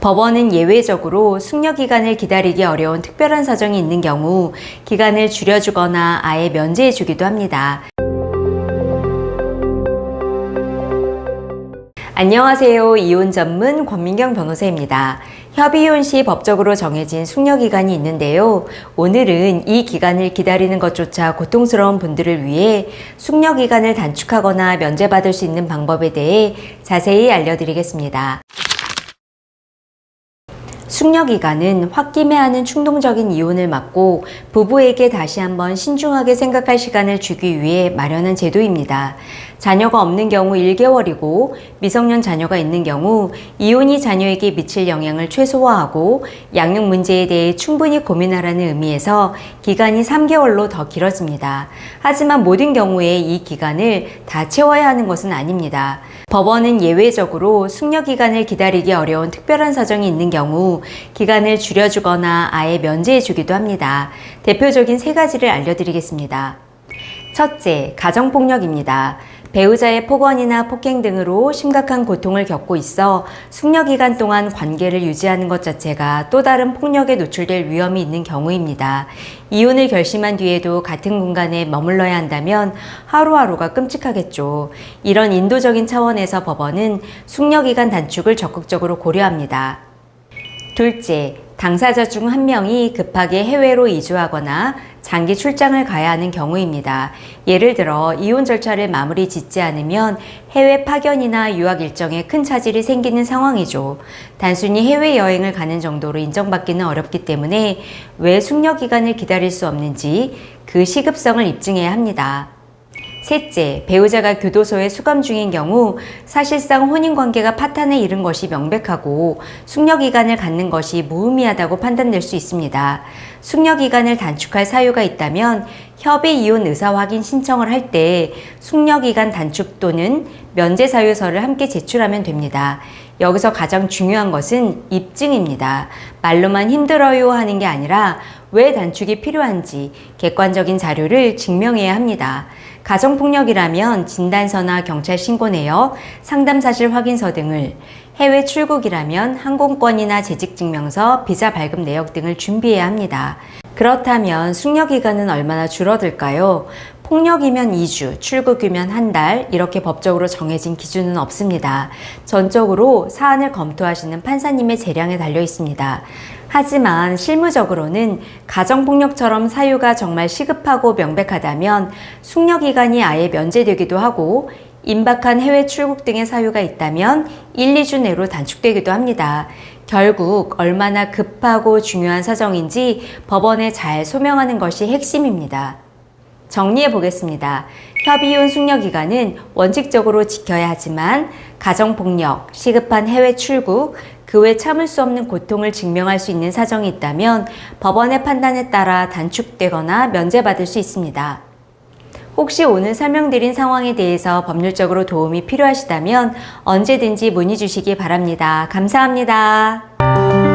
법원은 예외적으로 숙려기간을 기다리기 어려운 특별한 사정이 있는 경우 기간을 줄여주거나 아예 면제해주기도 합니다. 안녕하세요. 이혼 전문 권민경 변호사입니다. 협의이혼 시 법적으로 정해진 숙려기간이 있는데요. 오늘은 이 기간을 기다리는 것조차 고통스러운 분들을 위해 숙려기간을 단축하거나 면제받을 수 있는 방법에 대해 자세히 알려드리겠습니다. 숙려기간은 홧김에하는 충동적인 이혼을 막고 부부에게 다시 한번 신중하게 생각할 시간을 주기 위해 마련한 제도입니다. 자녀가 없는 경우 1개월이고 미성년 자녀가 있는 경우 이혼이 자녀에게 미칠 영향을 최소화하고 양육 문제에 대해 충분히 고민하라는 의미에서 기간이 3개월로 더 길어집니다. 하지만 모든 경우에 이 기간을 다 채워야 하는 것은 아닙니다. 법원은 예외적으로 숙려기간을 기다리기 어려운 특별한 사정이 있는 경우 기간을 줄여주거나 아예 면제해주기도 합니다. 대표적인 3가지를 알려드리겠습니다. 첫째, 가정폭력입니다. 배우자의 폭언이나 폭행 등으로 심각한 고통을 겪고 있어 숙려기간 동안 관계를 유지하는 것 자체가 또 다른 폭력에 노출될 위험이 있는 경우입니다. 이혼을 결심한 뒤에도 같은 공간에 머물러야 한다면 하루하루가 끔찍하겠죠. 이런 인도적인 차원에서 법원은 숙려기간 단축을 적극적으로 고려합니다. 둘째, 당사자 중 한 명이 급하게 해외로 이주하거나 장기 출장을 가야 하는 경우입니다. 예를 들어 이혼 절차를 마무리 짓지 않으면 해외 파견이나 유학 일정에 큰 차질이 생기는 상황이죠. 단순히 해외여행을 가는 정도로 인정받기는 어렵기 때문에 왜 숙려기간을 기다릴 수 없는지 그 시급성을 입증해야 합니다. 셋째, 배우자가 교도소에 수감 중인 경우 사실상 혼인관계가 파탄에 이른 것이 명백하고 숙려기간을 갖는 것이 무의미하다고 판단될 수 있습니다. 숙려기간을 단축할 사유가 있다면 협의 이혼 의사 확인 신청을 할 때 숙려기간 단축 또는 면제 사유서를 함께 제출하면 됩니다. 여기서 가장 중요한 것은 입증입니다. 말로만 힘들어요 하는 게 아니라 왜 단축이 필요한지 객관적인 자료를 증명해야 합니다. 가정폭력이라면 진단서나 경찰 신고 내역, 상담사실 확인서 등을, 해외 출국이라면 항공권이나 재직증명서, 비자 발급 내역 등을 준비해야 합니다. 그렇다면 숙려기간은 얼마나 줄어들까요? 폭력이면 2주, 출국이면 1달, 이렇게 법적으로 정해진 기준은 없습니다. 전적으로 사안을 검토하시는 판사님의 재량에 달려 있습니다. 하지만 실무적으로는 가정폭력처럼 사유가 정말 시급하고 명백하다면 숙려기간이 아예 면제되기도 하고 임박한 해외 출국 등의 사유가 있다면 1, 2주 내로 단축되기도 합니다. 결국 얼마나 급하고 중요한 사정인지 법원에 잘 소명하는 것이 핵심입니다. 정리해 보겠습니다. 협의이혼 숙려기간은 원칙적으로 지켜야 하지만 가정폭력, 시급한 해외 출국, 그 외 참을 수 없는 고통을 증명할 수 있는 사정이 있다면 법원의 판단에 따라 단축되거나 면제받을 수 있습니다. 혹시 오늘 설명드린 상황에 대해서 법률적으로 도움이 필요하시다면 언제든지 문의 주시기 바랍니다. 감사합니다.